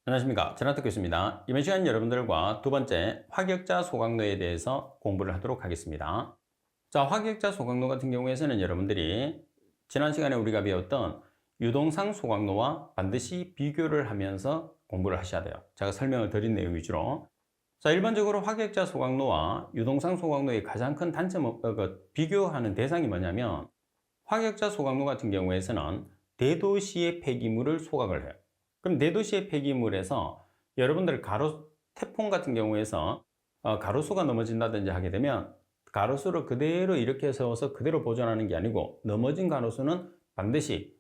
안녕하십니까. 전화특 교수입니다. 이번 시간 여러분들과 두 번째 화격자 소각로에 대해서 공부를 하도록 하겠습니다. 자, 화격자 소각로 같은 경우에서는 여러분들이 지난 시간에 우리가 배웠던 유동상 소각로와 반드시 비교를 하면서 공부를 하셔야 돼요. 제가 설명을 드린 내용 위주로. 자, 일반적으로 화격자 소각로와 유동상 소각로의 가장 큰 단점, 비교하는 대상이 뭐냐면 화격자 소각로 같은 경우에서는 대도시의 폐기물을 소각을 해요. 그럼 대도시의 폐기물에서 여러분들 태풍 같은 경우에서 가로수가 넘어진다든지 하게 되면 가로수를 그대로 이렇게 세워서 그대로 보존하는 게 아니고 넘어진 가로수는 반드시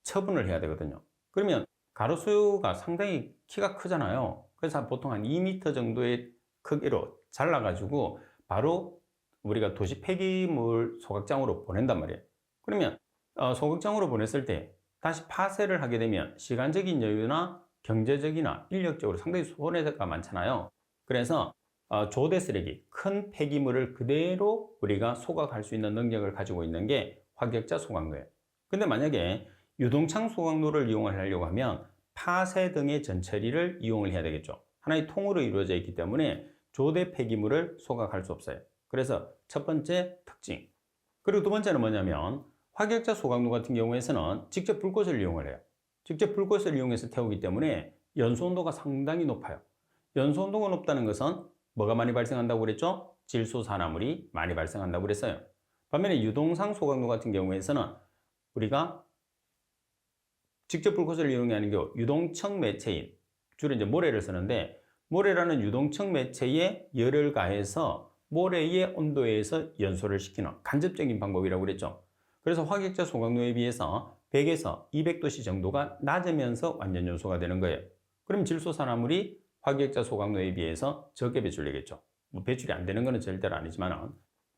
처분을 해야 되거든요. 그러면 가로수가 상당히 키가 크잖아요. 그래서 보통 한 2m 정도의 크기로 잘라가지고 바로 우리가 도시 폐기물 소각장으로 보낸단 말이에요. 그러면 소각장으로 보냈을 때 다시 파쇄를 하게 되면 시간적인 여유나 경제적이나 인력적으로 상당히 손해가 많잖아요. 그래서 조대 쓰레기, 큰 폐기물을 그대로 우리가 소각할 수 있는 능력을 가지고 있는 게 화격자 소각로예요. 근데 만약에 유동창 소각로를 이용을 하려고 하면 파쇄 등의 전처리를 이용을 해야 되겠죠. 하나의 통으로 이루어져 있기 때문에 조대 폐기물을 소각할 수 없어요. 그래서 첫 번째 특징. 그리고 두 번째는 뭐냐면 화격자 소각로 같은 경우에서는 직접 불꽃을 이용을 해요. 직접 불꽃을 이용해서 태우기 때문에 연소 온도가 상당히 높아요. 연소 온도가 높다는 것은 뭐가 많이 발생한다고 그랬죠? 질소산화물이 많이 발생한다고 그랬어요. 반면에 유동상 소각로 같은 경우에서는 우리가 직접 불꽃을 이용이 하는 경우 유동층 매체인, 주로 이제 모래를 쓰는데 모래라는 유동층 매체에 열을 가해서 모래의 온도에서 연소를 시키는 간접적인 방법이라고 그랬죠. 그래서 화격자 소각로에 비해서 100에서 200도씨 정도가 낮으면서 완전 연소가 되는 거예요. 그럼 질소산화물이 화격자 소각로에 비해서 적게 배출되겠죠. 뭐 배출이 안 되는 것은 절대로 아니지만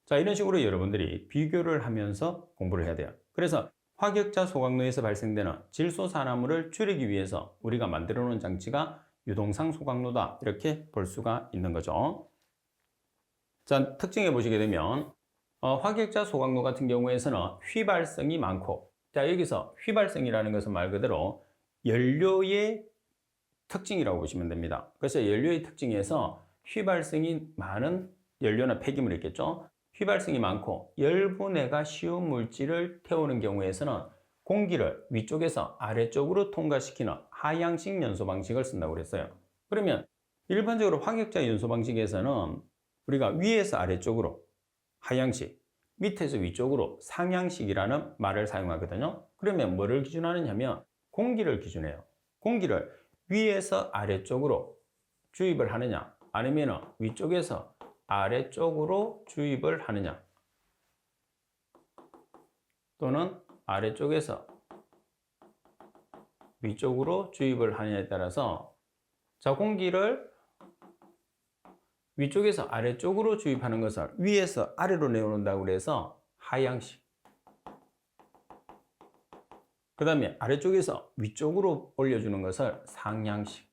자, 이런 식으로 여러분들이 비교를 하면서 공부를 해야 돼요. 그래서 화격자 소각로에서 발생되는 질소산화물을 줄이기 위해서 우리가 만들어 놓은 장치가 유동상 소각로다 이렇게 볼 수가 있는 거죠. 자, 특징에 보시게 되면 화격자 소각로 같은 경우에서는 휘발성이 많고, 자, 여기서 휘발성이라는 것은 말 그대로 연료의 특징이라고 보시면 됩니다. 그래서 연료의 특징에서 휘발성이 많은 연료나 폐기물이 있겠죠. 휘발성이 많고 열분해가 쉬운 물질을 태우는 경우에서는 공기를 위쪽에서 아래쪽으로 통과시키는 하향식 연소 방식을 쓴다고 그랬어요. 그러면 일반적으로 화격자 연소 방식에서는 우리가 위에서 아래쪽으로 하향식, 밑에서 위쪽으로 상향식이라는 말을 사용하거든요. 그러면 뭐를 기준하느냐면 공기를 기준해요. 공기를 위에서 아래쪽으로 주입을 하느냐 아니면 위쪽에서 아래쪽으로 주입을 하느냐 또는 아래쪽에서 위쪽으로 주입을 하느냐에 따라서 자, 공기를 위쪽에서 아래쪽으로 주입하는 것을 위에서 아래로 내려온다고 그래서 하향식, 그 다음에 아래쪽에서 위쪽으로 올려주는 것을 상향식,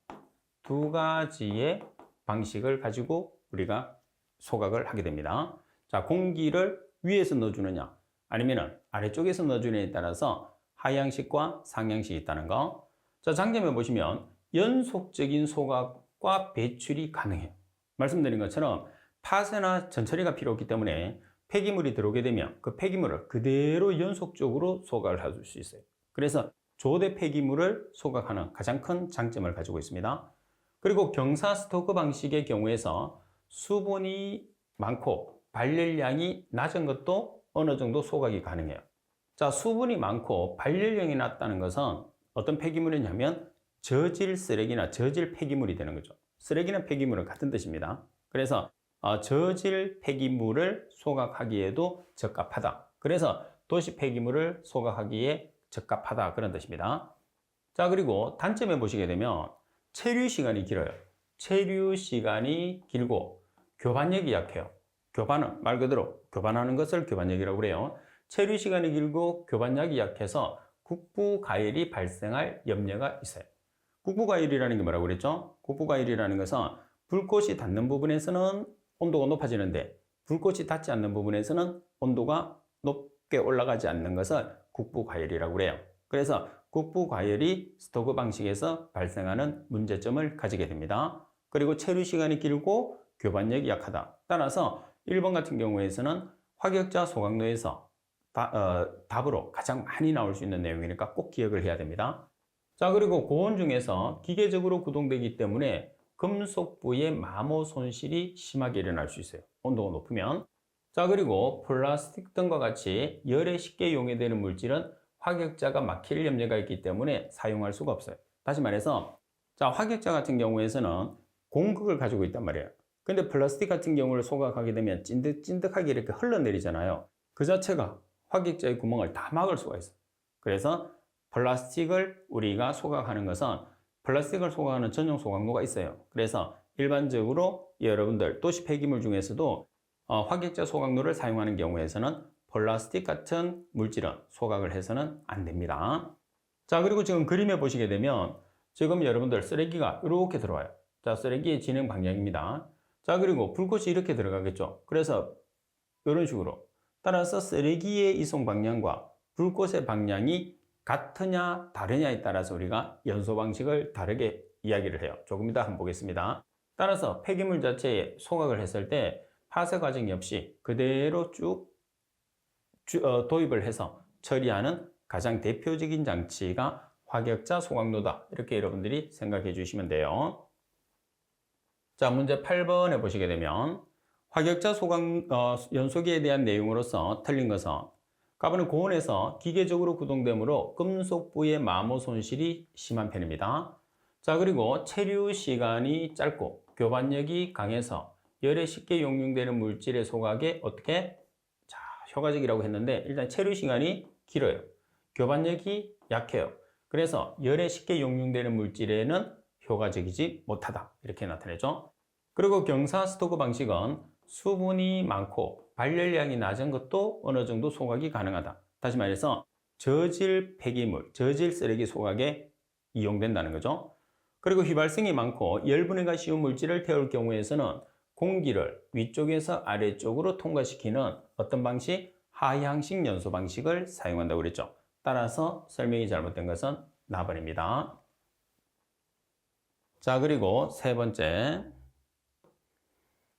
두 가지의 방식을 가지고 우리가 소각을 하게 됩니다. 자, 공기를 위에서 넣어주느냐 아니면 아래쪽에서 넣어주느냐에 따라서 하향식과 상향식이 있다는 거. 자, 장점에 보시면 연속적인 소각과 배출이 가능해요. 말씀드린 것처럼 파쇄나 전처리가 필요 없기 때문에 폐기물이 들어오게 되면 그 폐기물을 그대로 연속적으로 소각을 할 수 있어요. 그래서 조대 폐기물을 소각하는 가장 큰 장점을 가지고 있습니다. 그리고 경사 스토크 방식의 경우에서 수분이 많고 발열량이 낮은 것도 어느 정도 소각이 가능해요. 자, 수분이 많고 발열량이 낮다는 것은 어떤 폐기물이냐면 저질 쓰레기나 저질 폐기물이 되는 거죠. 쓰레기나 폐기물은 같은 뜻입니다. 그래서 저질 폐기물을 소각하기에도 적합하다. 그래서 도시 폐기물을 소각하기에 적합하다 그런 뜻입니다. 자, 그리고 단점에 보시게 되면 체류 시간이 길어요. 체류 시간이 길고 교반력이 약해요. 교반은 말 그대로 교반하는 것을 교반력이라고 그래요. 체류 시간이 길고 교반력이 약해서 국부가열이 발생할 염려가 있어요. 국부가열이라는 게 뭐라고 그랬죠? 국부가열이라는 것은 불꽃이 닿는 부분에서는 온도가 높아지는데 불꽃이 닿지 않는 부분에서는 온도가 높게 올라가지 않는 것을 국부가열이라고 그래요. 그래서 국부 과열이 스토크 방식에서 발생하는 문제점을 가지게 됩니다. 그리고 체류 시간이 길고 교반력이 약하다. 따라서 1번 같은 경우에서는 화격자 소각로에서 답으로 가장 많이 나올 수 있는 내용이니까 꼭 기억을 해야 됩니다. 자, 그리고 고온 중에서 기계적으로 구동되기 때문에 금속부의 마모 손실이 심하게 일어날 수 있어요. 온도가 높으면. 자, 그리고 플라스틱 등과 같이 열에 쉽게 용해되는 물질은 화격자가 막힐 염려가 있기 때문에 사용할 수가 없어요. 다시 말해서, 자, 화격자 같은 경우에서는 공극을 가지고 있단 말이에요. 근데 플라스틱 같은 경우를 소각하게 되면 찐득찐득하게 이렇게 흘러내리잖아요. 그 자체가 화격자의 구멍을 다 막을 수가 있어요. 그래서 플라스틱을 우리가 소각하는 것은 플라스틱을 소각하는 전용 소각로가 있어요. 그래서 일반적으로 여러분들 도시 폐기물 중에서도 화격자 소각로를 사용하는 경우에서는 플라스틱 같은 물질은 소각을 해서는 안 됩니다. 자, 그리고 지금 그림에 보시게 되면 지금 여러분들 쓰레기가 이렇게 들어와요. 자, 쓰레기의 진행 방향입니다. 자, 그리고 불꽃이 이렇게 들어가겠죠. 그래서 이런 식으로. 따라서 쓰레기의 이송 방향과 불꽃의 방향이 같으냐 다르냐에 따라서 우리가 연소 방식을 다르게 이야기를 해요. 조금 이따 한번 보겠습니다. 따라서 폐기물 자체에 소각을 했을 때 파쇄 과정이 없이 그대로 쭉 도입을 해서 처리하는 가장 대표적인 장치가 화격자 소각로다. 이렇게 여러분들이 생각해 주시면 돼요. 자, 문제 8번에 보시게 되면 화격자 연소기에 대한 내용으로서 틀린 것은 가브는 고온에서 기계적으로 구동되므로 금속부의 마모 손실이 심한 편입니다. 자, 그리고 체류 시간이 짧고 교반력이 강해서 열에 쉽게 용융되는 물질의 소각에 어떻게 효과적이라고 했는데 일단 체류 시간이 길어요. 교반력이 약해요. 그래서 열에 쉽게 용융되는 물질에는 효과적이지 못하다. 이렇게 나타내죠. 그리고 경사 스토크 방식은 수분이 많고 발열량이 낮은 것도 어느 정도 소각이 가능하다. 다시 말해서 저질 폐기물, 저질 쓰레기 소각에 이용된다는 거죠. 그리고 휘발성이 많고 열분해가 쉬운 물질을 태울 경우에서는 공기를 위쪽에서 아래쪽으로 통과시키는 어떤 방식? 하향식 연소 방식을 사용한다고 그랬죠. 따라서 설명이 잘못된 것은 나번입니다. 자, 그리고 세 번째.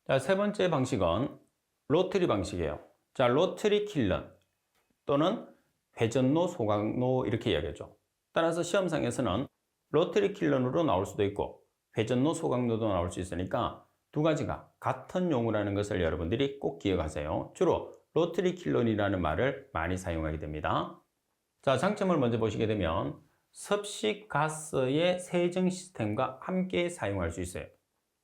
자, 세 번째 방식은 로터리 방식이에요. 자, 로터리 킬런 또는 회전로 소각로 이렇게 이야기하죠. 따라서 시험상에서는 로터리 킬런으로 나올 수도 있고 회전로 소각로도 나올 수 있으니까 두 가지가 같은 용어라는 것을 여러분들이 꼭 기억하세요. 주로 로터리 킬런이라는 말을 많이 사용하게 됩니다. 자, 장점을 먼저 보시게 되면 섭식 가스의 세정 시스템과 함께 사용할 수 있어요.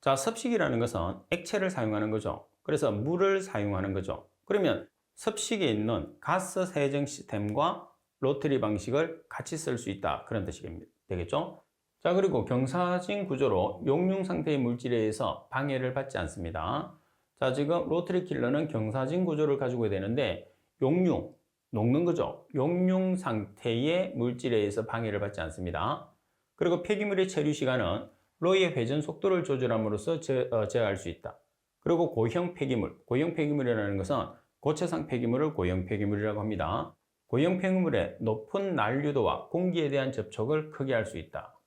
자, 섭식이라는 것은 액체를 사용하는 거죠. 그래서 물을 사용하는 거죠. 그러면 섭식에 있는 가스 세정 시스템과 로터리 방식을 같이 쓸 수 있다. 그런 뜻이 되겠죠. 자, 그리고 경사진 구조로 용융 상태의 물질에 의해서 방해를 받지 않습니다. 자, 지금 로터리 킬러는 경사진 구조를 가지고 되는데 용융, 녹는 거죠. 용융 상태의 물질에 의해서 방해를 받지 않습니다. 그리고 폐기물의 체류 시간은 로이의 회전 속도를 조절함으로써 제어할 수 있다. 그리고 고형 폐기물이라는 것은 고체상 폐기물을 고형 폐기물이라고 합니다. 고형 폐기물의 높은 난류도와 공기에 대한 접촉을 크게 할 수 있다.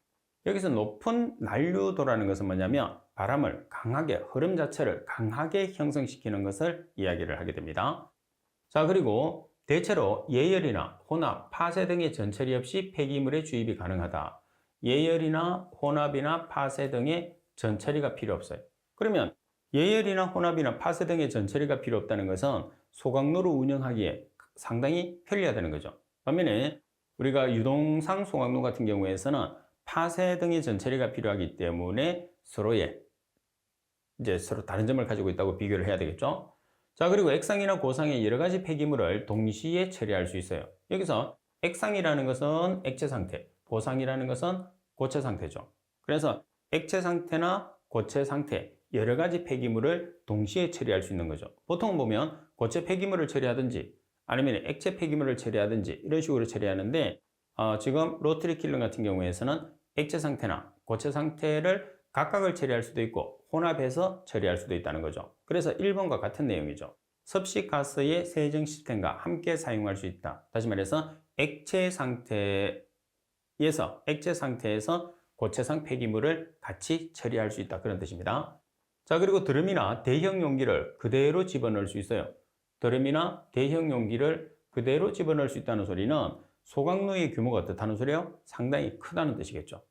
여기서 높은 난류도라는 것은 뭐냐면 바람을 강하게, 흐름 자체를 강하게 형성시키는 것을 이야기를 하게 됩니다. 자, 그리고 대체로 예열이나 혼합, 파쇄 등의 전처리 없이 폐기물의 주입이 가능하다. 예열이나 혼합이나 파쇄 등의 전처리가 필요 없어요. 그러면 예열이나 혼합이나 파쇄 등의 전처리가 필요 없다는 것은 소각로를 운영하기에 상당히 편리하다는 거죠. 반면에 우리가 유동상 소각로 같은 경우에서는 파쇄 등의 전처리가 필요하기 때문에 서로 다른 점을 가지고 있다고 비교를 해야 되겠죠. 자, 그리고 액상이나 고상의 여러 가지 폐기물을 동시에 처리할 수 있어요. 여기서 액상이라는 것은 액체 상태, 고상이라는 것은 고체 상태죠. 그래서 액체 상태나 고체 상태 여러 가지 폐기물을 동시에 처리할 수 있는 거죠. 보통 보면 고체 폐기물을 처리하든지 아니면 액체 폐기물을 처리하든지 이런 식으로 처리하는데 지금 로터리 킬러 같은 경우에서는 액체 상태나 고체 상태를 각각을 처리할 수도 있고 혼합해서 처리할 수도 있다는 거죠. 그래서 1번과 같은 내용이죠. 섭식 가스의 세정 시스템과 함께 사용할 수 있다. 다시 말해서 액체 상태 이에서 액체 상태에서 고체상 폐기물을 같이 처리할 수 있다. 그런 뜻입니다. 자, 그리고 드럼이나 대형 용기를 그대로 집어넣을 수 있어요. 드럼이나 대형 용기를 그대로 집어넣을 수 있다는 소리는 소각로의 규모가 어떻다는 소리예요? 상당히 크다는 뜻이겠죠.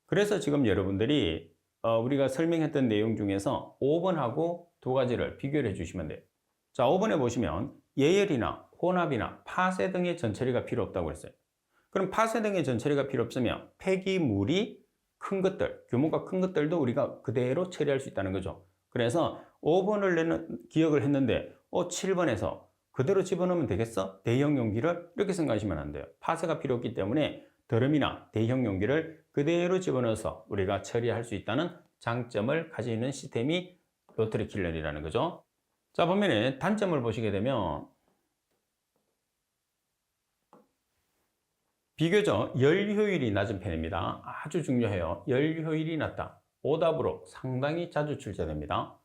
그래서 지금 여러분들이 우리가 설명했던 내용 중에서 5번하고 두 가지를 비교를 해주시면 돼요. 자, 5번에 보시면 예열이나 혼합이나 파쇄 등의 전처리가 필요 없다고 했어요. 그럼 파쇄 등의 전처리가 필요 없으면 폐기물이 큰 것들, 규모가 큰 것들도 우리가 그대로 처리할 수 있다는 거죠. 그래서 5번을 기억을 했는데 7번에서 그대로 집어넣으면 되겠어? 대형 용기를 이렇게 생각하시면 안 돼요. 파쇄가 필요 없기 때문에 드럼이나 대형 용기를 그대로 집어넣어서 우리가 처리할 수 있다는 장점을 가지고 있는 시스템이 로터리 킬러이라는 거죠. 자, 보면은 단점을 보시게 되면 비교적 열 효율이 낮은 편입니다. 아주 중요해요. 열 효율이 낮다. 오답으로 상당히 자주 출제됩니다.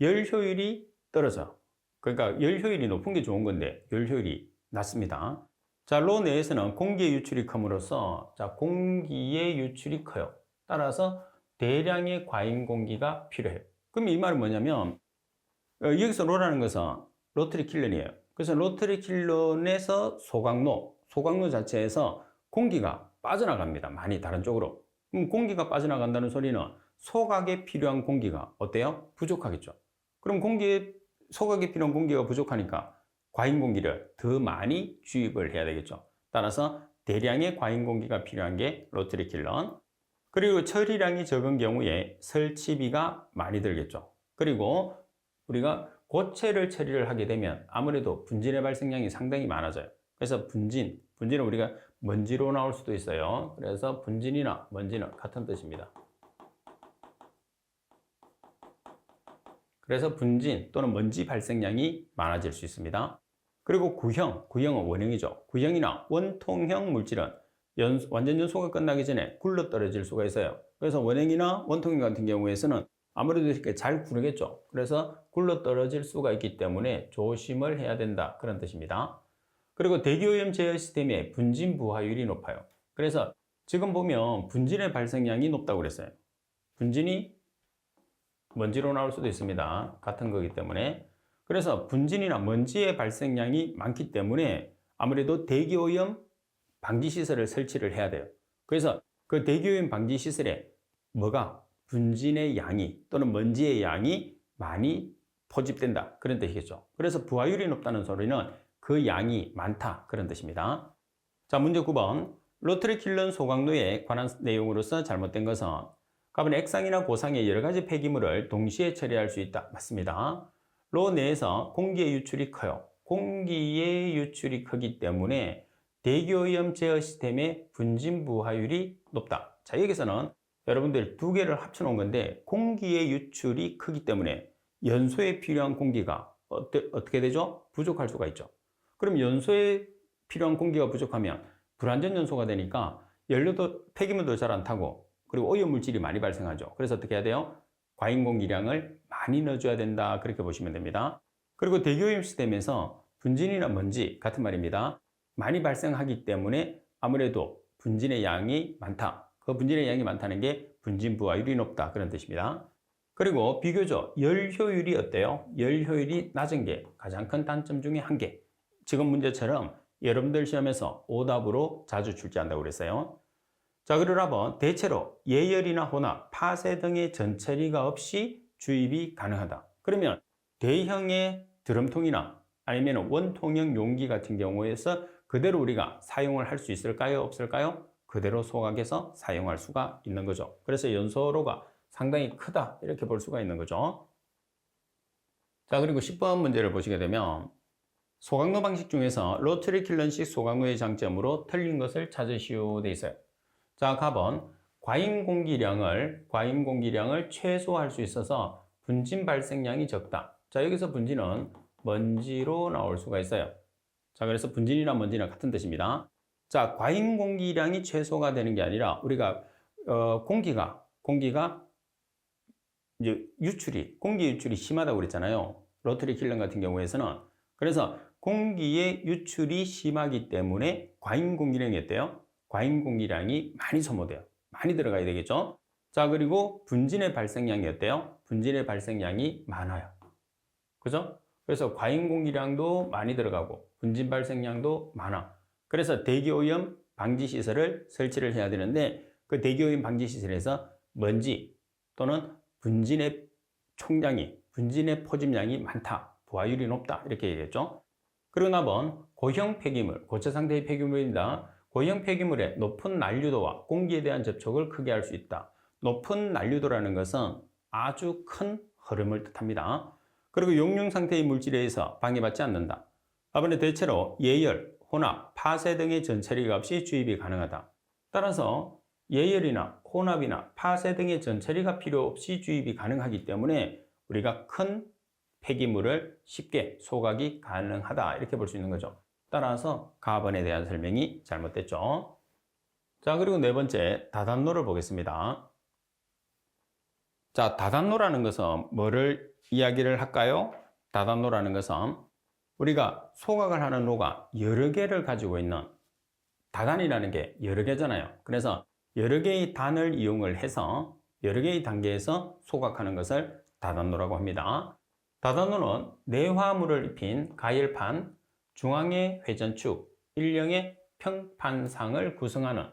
열 효율이 떨어져. 그러니까 열 효율이 높은 게 좋은 건데 열 효율이 낮습니다. 자, 로 내에서는 공기의 유출이 큼으로써 공기의 유출이 커요. 따라서 대량의 과잉 공기가 필요해요. 그럼 이 말은 뭐냐면 여기서 로라는 것은 로터리 킬런이에요. 그래서 로터리 킬런에서 소각로 자체에서 공기가 빠져나갑니다. 많이 다른 쪽으로. 그럼 공기가 빠져나간다는 소리는 소각에 필요한 공기가 어때요? 부족하겠죠. 그럼 소각에 필요한 공기가 부족하니까 과잉 공기를 더 많이 주입을 해야 되겠죠. 따라서 대량의 과잉 공기가 필요한 게 로터리 킬런. 그리고 처리량이 적은 경우에 설치비가 많이 들겠죠. 그리고 우리가 고체를 처리를 하게 되면 아무래도 분진의 발생량이 상당히 많아져요. 그래서 분진은 우리가 먼지로 나올 수도 있어요. 그래서 분진이나 먼지는 같은 뜻입니다. 그래서 분진 또는 먼지 발생량이 많아질 수 있습니다. 그리고 구형은 원형이죠. 구형이나 원통형 물질은 완전 연소가 끝나기 전에 굴러 떨어질 수가 있어요. 그래서 원형이나 원통형 같은 경우에서는 아무래도 이렇게 잘 구르겠죠. 그래서 굴러 떨어질 수가 있기 때문에 조심을 해야 된다. 그런 뜻입니다. 그리고 대기오염 제어 시스템의 분진 부하율이 높아요. 그래서 지금 보면 분진의 발생량이 높다고 그랬어요. 분진이 먼지로 나올 수도 있습니다. 같은 거기 때문에. 그래서 분진이나 먼지의 발생량이 많기 때문에 아무래도 대기오염 방지 시설을 설치를 해야 돼요. 그래서 그 대기오염 방지 시설에 분진의 양이 또는 먼지의 양이 많이 포집된다. 그런 뜻이겠죠. 그래서 부하율이 높다는 소리는 그 양이 많다. 그런 뜻입니다. 자, 문제 9번. 로터리 킬런 소각로에 관한 내용으로서 잘못된 것은 갑은 액상이나 고상의 여러 가지 폐기물을 동시에 처리할 수 있다. 맞습니다. 로 내에서 공기의 유출이 커요. 공기의 유출이 크기 때문에 대기오염 제어 시스템의 분진 부하율이 높다. 자, 여기서는 여러분들 두 개를 합쳐 놓은 건데 공기의 유출이 크기 때문에 연소에 필요한 공기가 어떻게 되죠? 부족할 수가 있죠. 그럼 연소에 필요한 공기가 부족하면 불완전 연소가 되니까 연료도 폐기물도 잘 안 타고 그리고 오염물질이 많이 발생하죠. 그래서 어떻게 해야 돼요? 과잉 공기량을 많이 넣어줘야 된다. 그렇게 보시면 됩니다. 그리고 대기오염 시스템에서 분진이나 먼지 같은 말입니다. 많이 발생하기 때문에 아무래도 분진의 양이 많다. 그 분진의 양이 많다는 게 분진 부하율이 높다. 그런 뜻입니다. 그리고 비교적 열 효율이 어때요? 열 효율이 낮은 게 가장 큰 단점 중에 한 개. 지금 문제처럼 여러분들 시험에서 오답으로 자주 출제한다고 그랬어요. 자, 그러라면 대체로 예열이나 혼합, 파쇄 등의 전처리가 없이 주입이 가능하다. 그러면 대형의 드럼통이나 아니면 원통형 용기 같은 경우에서 그대로 우리가 사용을 할 수 있을까요? 없을까요? 그대로 소각해서 사용할 수가 있는 거죠. 그래서 연소로가 상당히 크다. 이렇게 볼 수가 있는 거죠. 자, 그리고 10번 문제를 보시게 되면 소각로 방식 중에서 로터리 킬런식 소각로의 장점으로 틀린 것을 찾으시오 돼 있어요. 자, 가번 과잉 공기량을 최소화할 수 있어서 분진 발생량이 적다. 자, 여기서 분진은 먼지로 나올 수가 있어요. 자, 그래서 분진이나 먼지는 같은 뜻입니다. 자, 과잉 공기량이 최소가 되는 게 아니라 우리가 공기가 이제 공기 유출이 심하다고 그랬잖아요. 로터리 킬런 같은 경우에서는. 그래서 공기의 유출이 심하기 때문에 과잉 공기량이 어때요? 과잉 공기량이 많이 소모돼요. 많이 들어가야 되겠죠? 자, 그리고 분진의 발생량이 어때요? 분진의 발생량이 많아요. 그죠? 그래서 과잉 공기량도 많이 들어가고 분진 발생량도 많아. 그래서 대기오염 방지 시설을 설치를 해야 되는데 그 대기오염 방지 시설에서 먼지 또는 분진의 총량이, 분진의 포집량이 많다, 부하율이 높다 이렇게 얘기했죠. 그리고 나번 고형 폐기물, 고체 상태의 폐기물입니다. 고형 폐기물의 높은 난류도와 공기에 대한 접촉을 크게 할 수 있다. 높은 난류도라는 것은 아주 큰 흐름을 뜻합니다. 그리고 용융 상태의 물질에 의해서 방해받지 않는다. 다음에 대체로 예열, 혼합, 파쇄 등의 전처리가 없이 주입이 가능하다. 따라서 예열이나 혼합이나 파쇄 등의 전처리가 필요 없이 주입이 가능하기 때문에 우리가 큰 폐기물을 쉽게 소각이 가능하다 이렇게 볼 수 있는 거죠. 따라서 가번에 대한 설명이 잘못됐죠. 자, 그리고 네 번째 다단로를 보겠습니다. 자, 다단로라는 것은 뭐를 이야기를 할까요? 다단로라는 것은 우리가 소각을 하는 로가 여러 개를 가지고 있는, 다단이라는 게 여러 개잖아요. 그래서 여러 개의 단을 이용을 해서 여러 개의 단계에서 소각하는 것을 다단로라고 합니다. 다단로는 내화물을 입힌 가열판, 중앙의 회전축, 일령의 평판상을 구성하는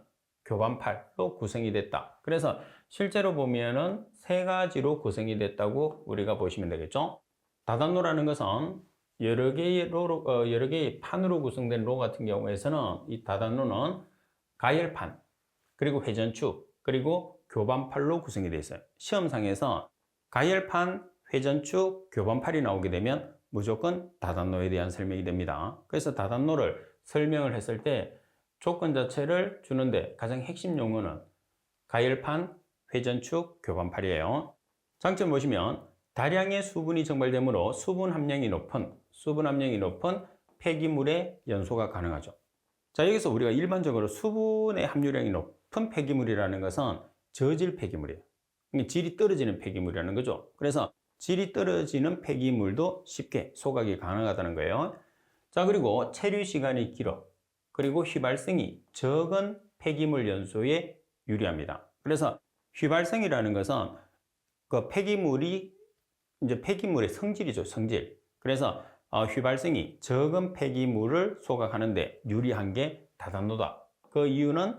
교반팔로 구성이 됐다. 그래서 실제로 보면은 세 가지로 구성이 됐다고 우리가 보시면 되겠죠. 다단로라는 것은 여러 개의 판으로 구성된 로 같은 경우에서는 이 다단로는 가열판, 그리고 회전축, 그리고 교반팔로 구성이 되어 있어요. 시험상에서 가열판, 회전축, 교반팔이 나오게 되면 무조건 다단로에 대한 설명이 됩니다. 그래서 다단로를 설명을 했을 때 조건 자체를 주는데 가장 핵심 용어는 가열판, 회전축, 교반팔이에요. 장점 보시면 다량의 수분이 증발되므로 수분 함량이 높은 폐기물의 연소가 가능하죠. 자, 여기서 우리가 일반적으로 수분의 함유량이 높은 폐기물이라는 것은 저질 폐기물이에요. 질이 떨어지는 폐기물이라는 거죠. 그래서 질이 떨어지는 폐기물도 쉽게 소각이 가능하다는 거예요. 자, 그리고 체류 시간이 길어, 그리고 휘발성이 적은 폐기물 연소에 유리합니다. 그래서 휘발성이라는 것은 그 폐기물의 성질이죠, 성질. 그래서 휘발성이 적은 폐기물을 소각하는데 유리한 게 다단로다. 그 이유는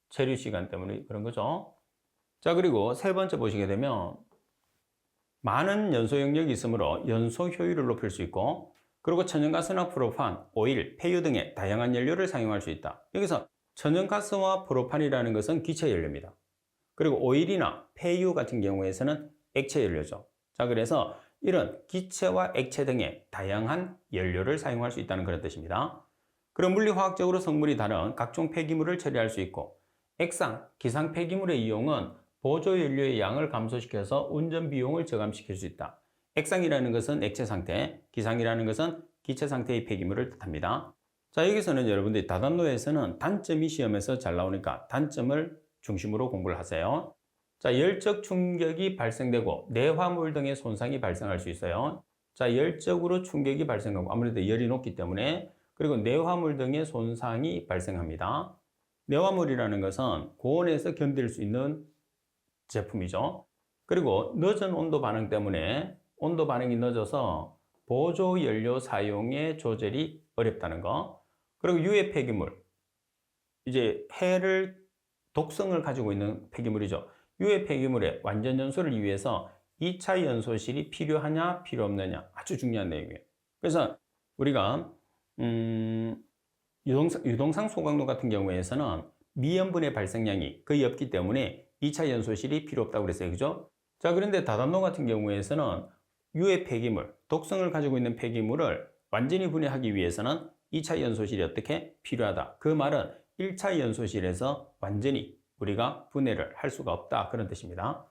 체류 시간 때문에 그런 거죠. 자, 그리고 세 번째 보시게 되면 많은 연소 영역이 있으므로 연소 효율을 높일 수 있고, 그리고 천연가스나 프로판, 오일, 폐유 등의 다양한 연료를 사용할 수 있다. 여기서 천연가스와 프로판이라는 것은 기체 연료입니다. 그리고 오일이나 폐유 같은 경우에서는 액체 연료죠. 자, 그래서 이런 기체와 액체 등의 다양한 연료를 사용할 수 있다는 그런 뜻입니다. 그리고 물리화학적으로 성분이 다른 각종 폐기물을 처리할 수 있고, 액상, 기상 폐기물의 이용은 보조 연료의 양을 감소시켜서 운전 비용을 저감시킬 수 있다. 액상이라는 것은 액체 상태, 기상이라는 것은 기체 상태의 폐기물을 뜻합니다. 자, 여기서는 여러분들이 다단로에서는 단점이 시험에서 잘 나오니까 단점을 중심으로 공부를 하세요. 자, 열적 충격이 발생되고 내화물 등의 손상이 발생할 수 있어요. 자, 열적으로 충격이 발생하고 아무래도 열이 높기 때문에, 그리고 내화물 등의 손상이 발생합니다. 내화물이라는 것은 고온에서 견딜 수 있는 제품이죠. 그리고 늦은 온도 반응 때문에 온도 반응이 늦어서 보조 연료 사용의 조절이 어렵다는 거. 그리고 유해 폐기물, 이제 독성을 가지고 있는 폐기물이죠. 유해 폐기물의 완전 연소를 위해서 2차 연소실이 필요하냐 필요 없느냐 아주 중요한 내용이에요. 그래서 우리가 유동상 소각로 같은 경우에서는 미연분의 발생량이 거의 없기 때문에 2차 연소실이 필요 없다고 그랬어요. 그죠? 자, 그런데 다단로 같은 경우에서는 유해 폐기물, 독성을 가지고 있는 폐기물을 완전히 분해하기 위해서는 2차 연소실이 어떻게 필요하다. 그 말은 1차 연소실에서 완전히 우리가 분해를 할 수가 없다. 그런 뜻입니다.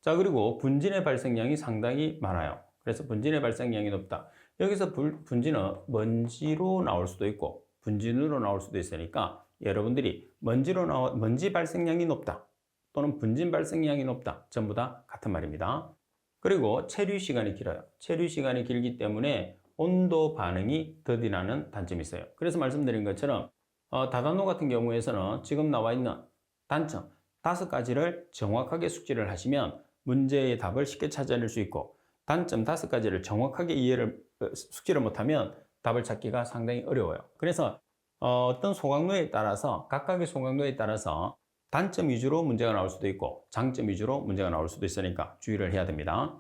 자, 그리고 분진의 발생량이 상당히 많아요. 그래서 분진의 발생량이 높다. 여기서 분진은 먼지로 나올 수도 있고 분진으로 나올 수도 있으니까 여러분들이 먼지 발생량이 높다 또는 분진 발생량이 높다, 전부 다 같은 말입니다. 그리고 체류 시간이 길어요. 체류 시간이 길기 때문에 온도 반응이 더디나는 단점이 있어요. 그래서 말씀드린 것처럼 다단노 같은 경우에서는 지금 나와 있는 단점 5가지를 정확하게 숙지를 하시면 문제의 답을 쉽게 찾아낼 수 있고, 단점 5가지를 정확하게 숙지를 못하면 답을 찾기가 상당히 어려워요. 그래서 어떤 소각로에 따라서, 각각의 소각로에 따라서 단점 위주로 문제가 나올 수도 있고 장점 위주로 문제가 나올 수도 있으니까 주의를 해야 됩니다.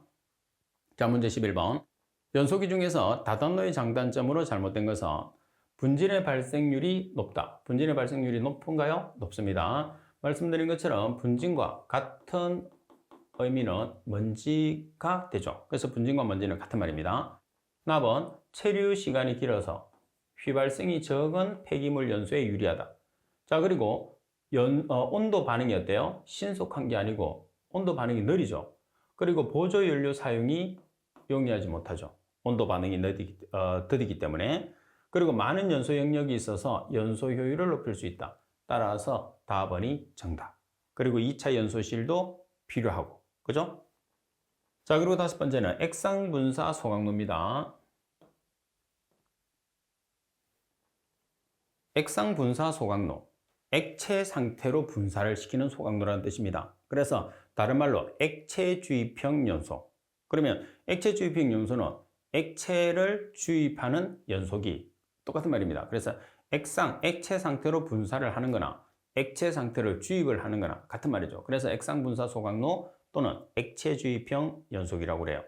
자, 문제 11번. 연소기 중에서 다단노의 장단점으로 잘못된 것은 분진의 발생률이 높다. 분진의 발생률이 높은가요? 높습니다. 말씀드린 것처럼 분진과 같은 의미는 먼지가 되죠. 그래서 분진과 먼지는 같은 말입니다. 4번, 체류 시간이 길어서 휘발성이 적은 폐기물 연소에 유리하다. 자, 그리고 온도 반응이 어때요? 신속한 게 아니고 온도 반응이 느리죠. 그리고 보조 연료 사용이 용이하지 못하죠. 온도 반응이 더디기 때문에. 그리고 많은 연소 영역이 있어서 연소 효율을 높일 수 있다. 따라서 답번이 정답. 그리고 2차 연소실도 필요하고, 그죠? 자, 그리고 5번째는 액상분사 소각로입니다. 액상분사 소각로, 액체 상태로 분사를 시키는 소각로라는 뜻입니다. 그래서 다른 말로 액체 주입형 연소. 그러면 액체 주입형 연소는 액체를 주입하는 연소기, 똑같은 말입니다. 그래서 액체 상태로 분사를 하는 거나 액체 상태를 주입을 하는 거나 같은 말이죠. 그래서 액상분사 소각로 또는 액체 주입형 연소기라고 그래요.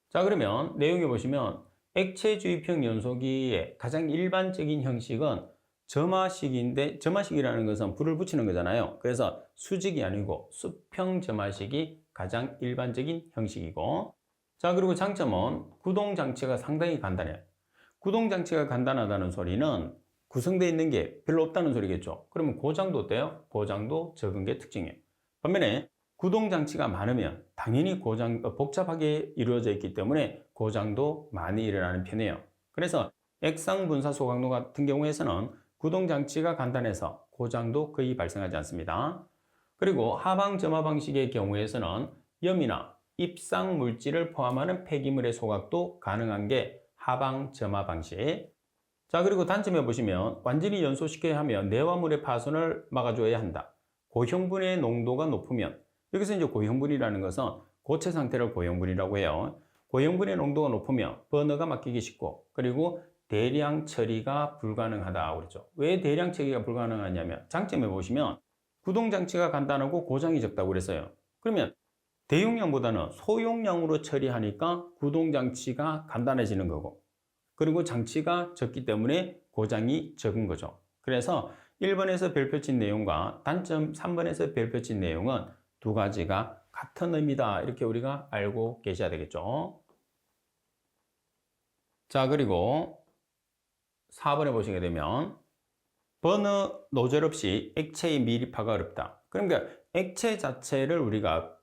자, 그러면 내용에 보시면 액체 주입형 연소기의 가장 일반적인 형식은 점화식인데, 점화식이라는 것은 불을 붙이는 거잖아요. 그래서 수직이 아니고 수평 점화식이 가장 일반적인 형식이고, 자, 그리고 장점은 구동장치가 상당히 간단해요. 구동장치가 간단하다는 소리는 구성되어 있는 게 별로 없다는 소리겠죠. 그러면 고장도 어때요? 고장도 적은 게 특징이에요. 반면에 구동장치가 많으면 당연히 복잡하게 이루어져 있기 때문에 고장도 많이 일어나는 편이에요. 그래서 액상분사 소각로 같은 경우에서는 구동장치가 간단해서 고장도 거의 발생하지 않습니다. 그리고 하방점화 방식의 경우에서는 염이나 입상 물질을 포함하는 폐기물의 소각도 가능한 게 하방점화 방식. 자, 그리고 단점에 보시면 완전히 연소시켜야 하면 내화물의 파손을 막아줘야 한다. 고형분의 농도가 높으면, 여기서 이제 고형분이라는 것은 고체 상태를 고형분이라고 해요. 고형분의 농도가 높으면 버너가 막히기 쉽고, 그리고 대량 처리가 불가능하다고 그랬죠. 왜 대량 처리가 불가능하냐면 장점에 보시면 구동장치가 간단하고 고장이 적다고 그랬어요. 그러면 대용량보다는 소용량으로 처리하니까 구동장치가 간단해지는 거고, 그리고 장치가 적기 때문에 고장이 적은 거죠. 그래서 1번에서 별표친 내용과 단점 3번에서 별표친 내용은 두 가지가 같은 의미다. 이렇게 우리가 알고 계셔야 되겠죠. 자, 그리고 4번에 보시게 되면 버너 노즐 없이 액체의 미립화가 어렵다. 그러니까 액체 자체를 우리가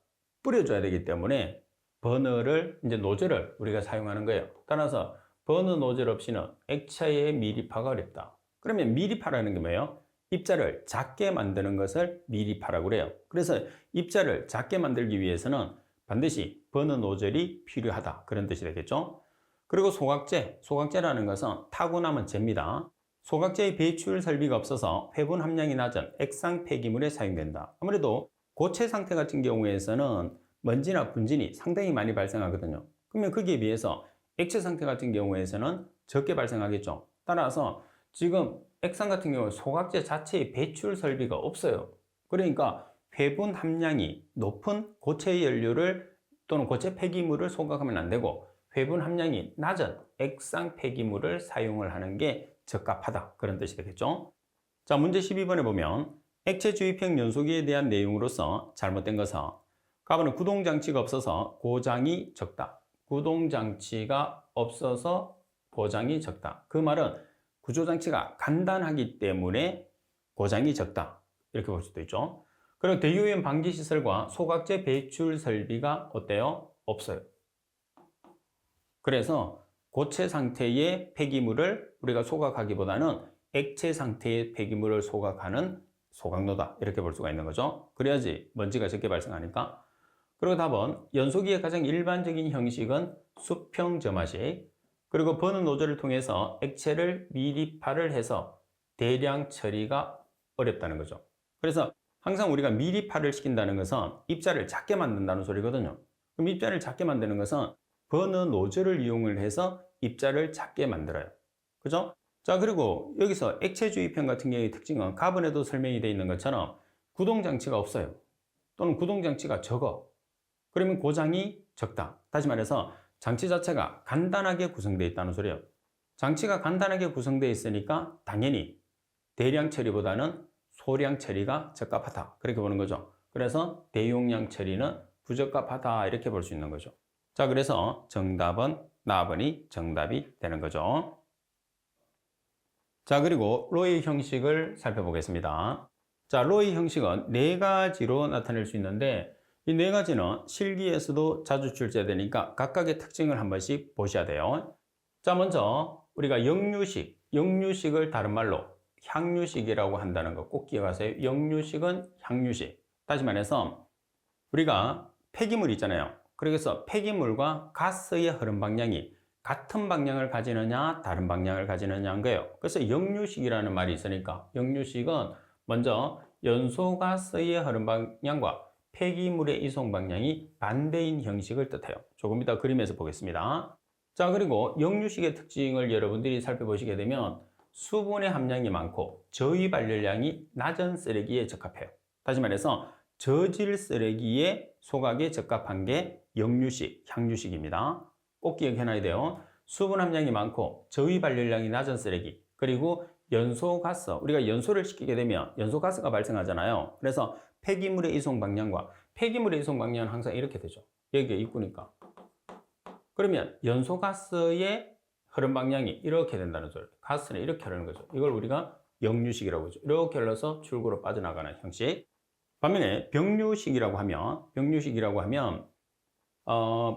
뿌려줘야 되기 때문에 버너를, 이제 노즐을 우리가 사용하는 거예요. 따라서 버너 노즐 없이는 액체의 미립화가 어렵다. 그러면 미립화라는 게 뭐예요? 입자를 작게 만드는 것을 미립화라고 그래요. 그래서 입자를 작게 만들기 위해서는 반드시 버너 노즐이 필요하다. 그런 뜻이 되겠죠. 그리고 소각제라는 것은 타고 남은 재입니다. 소각제의 배출 설비가 없어서 회분 함량이 낮은 액상 폐기물에 사용된다. 아무래도 고체 상태 같은 경우에서는 먼지나 분진이 상당히 많이 발생하거든요. 그러면 거기에 비해서 액체 상태 같은 경우에서는 적게 발생하겠죠. 따라서 지금 액상 같은 경우 소각제 자체의 배출 설비가 없어요. 그러니까 회분 함량이 높은 고체 연료를 또는 고체 폐기물을 소각하면 안 되고 회분 함량이 낮은 액상 폐기물을 사용을 하는 게 적합하다. 그런 뜻이 되겠죠. 자, 문제 12번에 보면 액체 주입형 연소기에 대한 내용으로서 잘못된 것은 가번은 구동장치가 없어서 고장이 적다. 구동장치가 없어서 고장이 적다. 그 말은 구조장치가 간단하기 때문에 고장이 적다. 이렇게 볼 수도 있죠. 그리고 대유연 방지시설과 소각제 배출 설비가 어때요? 없어요. 그래서 고체 상태의 폐기물을 우리가 소각하기보다는 액체 상태의 폐기물을 소각하는 소각로다. 이렇게 볼 수가 있는 거죠. 그래야지 먼지가 적게 발생하니까. 그리고 답은 연소기의 가장 일반적인 형식은 수평 점화식, 그리고 버너 노즐을 통해서 액체를 미립화를 해서 대량 처리가 어렵다는 거죠. 그래서 항상 우리가 미리 팔을 시킨다는 것은 입자를 작게 만든다는 소리거든요. 그럼 입자를 작게 만드는 것은 버너 노즐을 이용을 해서 입자를 작게 만들어요. 그죠? 자, 그리고 여기서 액체 주입형 같은 경우의 특징은 가번에도 설명이 되어 있는 것처럼 구동장치가 없어요. 또는 구동장치가 적어. 그러면 고장이 적다. 다시 말해서 장치 자체가 간단하게 구성되어 있다는 소리예요. 장치가 간단하게 구성되어 있으니까 당연히 대량 처리보다는 소량 처리가 적합하다. 그렇게 보는 거죠. 그래서 대용량 처리는 부적합하다. 이렇게 볼 수 있는 거죠. 자, 그래서 정답은 나번이 정답이 되는 거죠. 자, 그리고 로이 형식을 살펴보겠습니다. 자, 로이 형식은 네 가지로 나타낼 수 있는데 이 네 가지는 실기에서도 자주 출제되니까 각각의 특징을 한 번씩 보셔야 돼요. 자, 먼저 우리가 역류식을 다른 말로 향유식이라고 한다는 거 꼭 기억하세요. 역류식은 향유식. 다시 말해서 우리가 폐기물 있잖아요. 그래서 폐기물과 가스의 흐름 방향이 같은 방향을 가지느냐 다른 방향을 가지느냐인 거예요. 그래서 역류식이라는 말이 있으니까 역류식은 먼저 연소가스의 흐름 방향과 폐기물의 이송 방향이 반대인 형식을 뜻해요. 조금 이따 그림에서 보겠습니다. 자, 그리고 역류식의 특징을 여러분들이 살펴보시게 되면 수분의 함량이 많고 저위 발열량이 낮은 쓰레기에 적합해요. 다시 말해서 저질 쓰레기의 소각에 적합한 게 역류식, 향유식입니다. 꼭 기억해놔야 돼요. 수분 함량이 많고 저위 발열량이 낮은 쓰레기, 그리고 연소가스, 우리가 연소를 시키게 되면 연소가스가 발생하잖아요. 그래서 폐기물의 이송 방향과 폐기물의 이송 방향은 항상 이렇게 되죠. 여기가 입구니까. 그러면 연소가스의 흐름 방향이 이렇게 된다는 소리. 가스는 이렇게 흐르는 거죠. 이걸 우리가 역류식이라고 하죠. 이렇게 흘러서 출구로 빠져나가는 형식. 반면에 병류식이라고 하면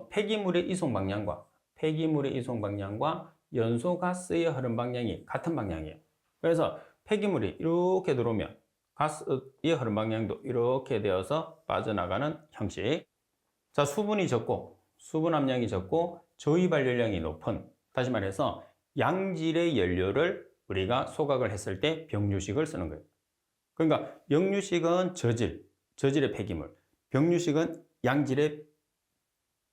폐기물의 이송 방향과 연소가스의 흐름 방향이 같은 방향이에요. 그래서 폐기물이 이렇게 들어오면 가스의 흐름 방향도 이렇게 되어서 빠져나가는 형식. 자, 수분이 적고 수분 함량이 적고 저위 발열량이 높은, 다시 말해서 양질의 연료를 우리가 소각을 했을 때 병류식을 쓰는 거예요. 그러니까 역류식은 저질의 폐기물, 병류식은 양질의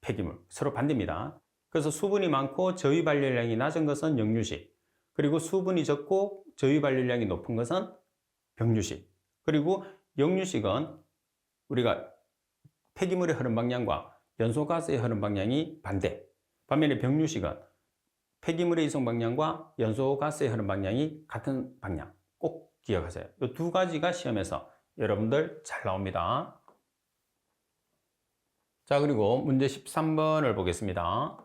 폐기물, 서로 반대입니다. 그래서 수분이 많고 저위 발열량이 낮은 것은 역류식, 그리고 수분이 적고 저위 발열량이 높은 것은 병류식, 그리고 역류식은 우리가 폐기물의 흐름 방향과 연소가스의 흐름 방향이 반대. 반면에 병류식은 폐기물의 이송 방향과 연소가스의 흐름 방향이 같은 방향. 꼭 기억하세요. 이 두 가지가 시험에서 여러분들 잘 나옵니다. 자, 그리고 문제 13번을 보겠습니다.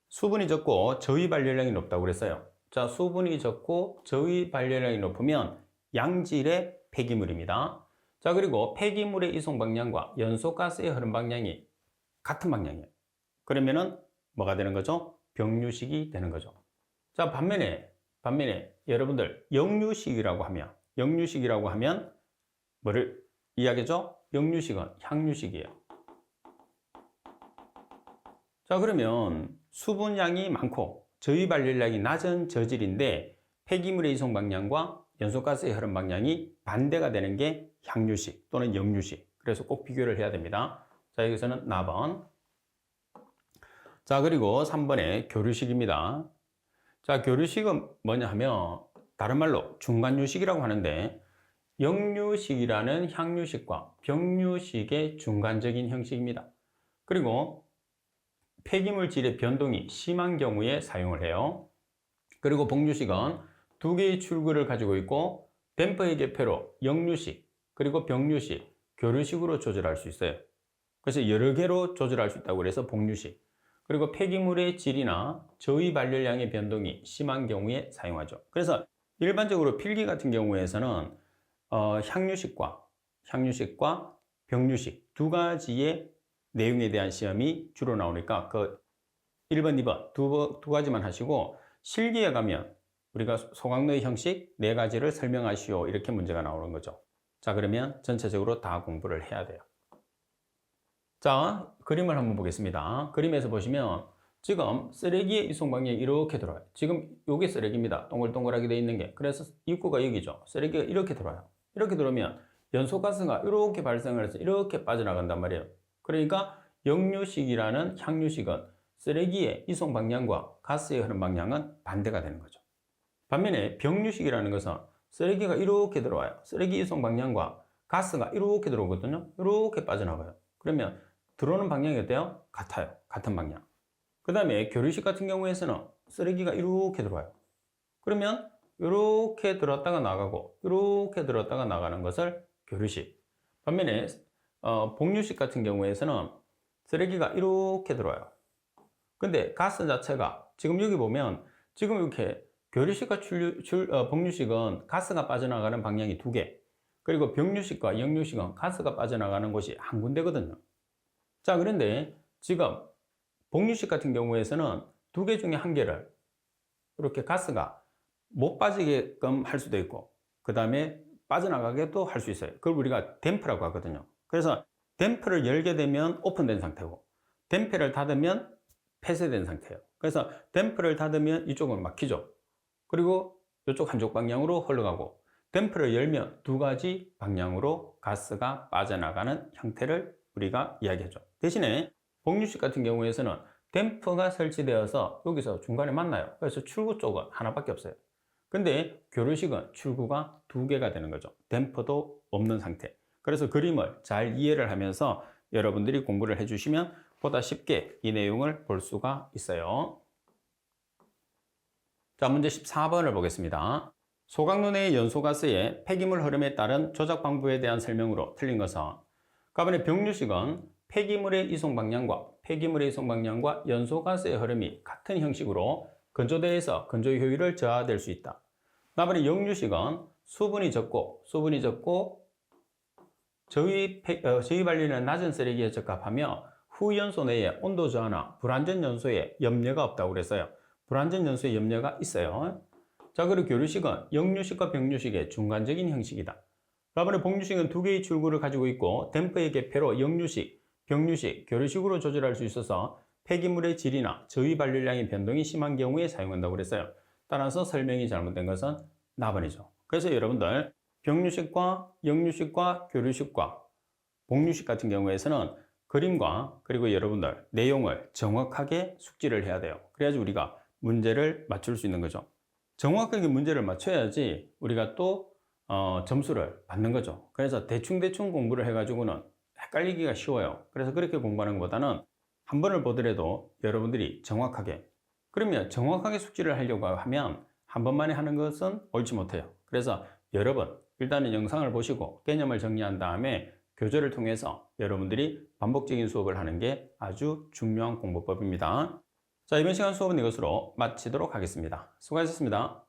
수분이 적고 저위 발열량이 높다고 그랬어요. 자, 수분이 적고 저위 발열량이 높으면 양질의 폐기물입니다. 자, 그리고 폐기물의 이송 방향과 연소가스의 흐름 방향이 같은 방향이에요. 그러면은 뭐가 되는 거죠? 병류식이 되는 거죠. 자, 반면에 여러분들 역류식이라고 하면 뭐를 이야기하죠? 역류식은 향유식이에요. 자, 그러면 수분량이 많고 저위 발열량이 낮은 저질인데 폐기물의 이송 방향과 연소가스의 흐름 방향이 반대가 되는 게 향유식 또는 역류식. 그래서 꼭 비교를 해야 됩니다. 자, 여기서는 나번. 자, 그리고 3번에 교류식입니다. 자, 교류식은 뭐냐 하면 다른 말로 중간유식이라고 하는데 역류식이라는 향유식과 병류식의 중간적인 형식입니다. 그리고 폐기물 질의 변동이 심한 경우에 사용을 해요. 그리고 복류식은 두 개의 출구를 가지고 있고 댐퍼의 개폐로 역류식, 그리고 병류식, 교류식으로 조절할 수 있어요. 그래서 여러 개로 조절할 수 있다고 해서 복류식. 그리고 폐기물의 질이나 저위 발열량의 변동이 심한 경우에 사용하죠. 그래서 일반적으로 필기 같은 경우에서는 향유식과 병류식 두 가지의 내용에 대한 시험이 주로 나오니까 그 1번, 2번 두 가지만 하시고 실기에 가면 우리가 소각로의 형식 네 가지를 설명하시오 이렇게 문제가 나오는 거죠. 자, 그러면 전체적으로 다 공부를 해야 돼요. 자, 그림을 한번 보겠습니다. 그림에서 보시면 지금 쓰레기의 이송 방향이 이렇게 들어와요. 지금 이게 쓰레기입니다. 동글동글하게 되어 있는 게. 그래서 입구가 여기죠. 쓰레기가 이렇게 들어와요. 이렇게 들어오면 연소가스가 이렇게 발생을 해서 이렇게 빠져나간단 말이에요. 그러니까 역류식이라는 향유식은 쓰레기의 이송 방향과 가스의 흐름 방향은 반대가 되는 거죠. 반면에 병류식이라는 것은 쓰레기가 이렇게 들어와요. 쓰레기 이송 방향과 가스가 이렇게 들어오거든요. 이렇게 빠져나가요. 그러면 들어오는 방향이 어때요? 같아요. 같은 방향. 그 다음에 교류식 같은 경우에서는 쓰레기가 이렇게 들어와요. 그러면 이렇게 들었다가 나가고 이렇게 들었다가 나가는 것을 교류식. 반면에 복류식 같은 경우에서는 쓰레기가 이렇게 들어와요. 근데 가스 자체가 지금 여기 보면 지금 이렇게 교류식과 복류식은 가스가 빠져나가는 방향이 두 개, 그리고 병류식과 역류식은 가스가 빠져나가는 곳이 한 군데거든요. 자, 그런데 지금 복류식 같은 경우에서는 두 개 중에 한 개를 이렇게 가스가 못 빠지게끔 할 수도 있고, 그 다음에 빠져나가게도 할 수 있어요. 그걸 우리가 댐프라고 하거든요. 그래서 댐프를 열게 되면 오픈된 상태고, 댐프를 닫으면 폐쇄된 상태예요. 그래서 댐프를 닫으면 이쪽은 막히죠. 그리고 이쪽 한쪽 방향으로 흘러가고, 댐프를 열면 두 가지 방향으로 가스가 빠져나가는 형태를 우리가 이야기하죠. 대신에 복류식 같은 경우에서는 댐프가 설치되어서 여기서 중간에 만나요. 그래서 출구 쪽은 하나밖에 없어요. 근데 교류식은 출구가 두 개가 되는 거죠. 댐프도 없는 상태. 그래서 그림을 잘 이해를 하면서 여러분들이 공부를 해주시면 보다 쉽게 이 내용을 볼 수가 있어요. 자, 문제 14번을 보겠습니다. 소각로 내의 연소가스의 폐기물 흐름에 따른 조작 방법에 대한 설명으로 틀린 것은, 가번의 병류식은 폐기물의 이송 방향과 연소가스의 흐름이 같은 형식으로 건조대에서 건조 효율을 저하될 수 있다. 나번의 역류식은 수분이 적고 저위 반리는 낮은 쓰레기에 적합하며 후연소 내에 온도 저하나 불완전 연소에 염려가 없다고 그랬어요. 불완전 연소에 염려가 있어요. 자, 그리고 교류식은 역류식과 병류식의 중간적인 형식이다. 다음에 복류식은 두 개의 출구를 가지고 있고 댐프의 개폐로 역류식, 병류식, 교류식으로 조절할 수 있어서 폐기물의 질이나 저위 발열량의 변동이 심한 경우에 사용한다고 그랬어요. 따라서 설명이 잘못된 것은 나번이죠. 그래서 여러분들 병류식과 역류식과 교류식과 복류식 같은 경우에서는 그림과 그리고 여러분들 내용을 정확하게 숙지를 해야 돼요. 그래야지 우리가 문제를 맞출 수 있는 거죠. 정확하게 문제를 맞춰야지 우리가 또 점수를 받는 거죠. 그래서 대충 공부를 해가지고는 헷갈리기가 쉬워요. 그래서 그렇게 공부하는 것보다는 한 번을 보더라도 여러분들이 정확하게, 그러면 정확하게 숙지를 하려고 하면 한 번만에 하는 것은 옳지 못해요. 그래서 여러 번 일단은 영상을 보시고 개념을 정리한 다음에 교재를 통해서 여러분들이 반복적인 수업을 하는 게 아주 중요한 공부법입니다. 자, 이번 시간 수업은 이것으로 마치도록 하겠습니다. 수고하셨습니다.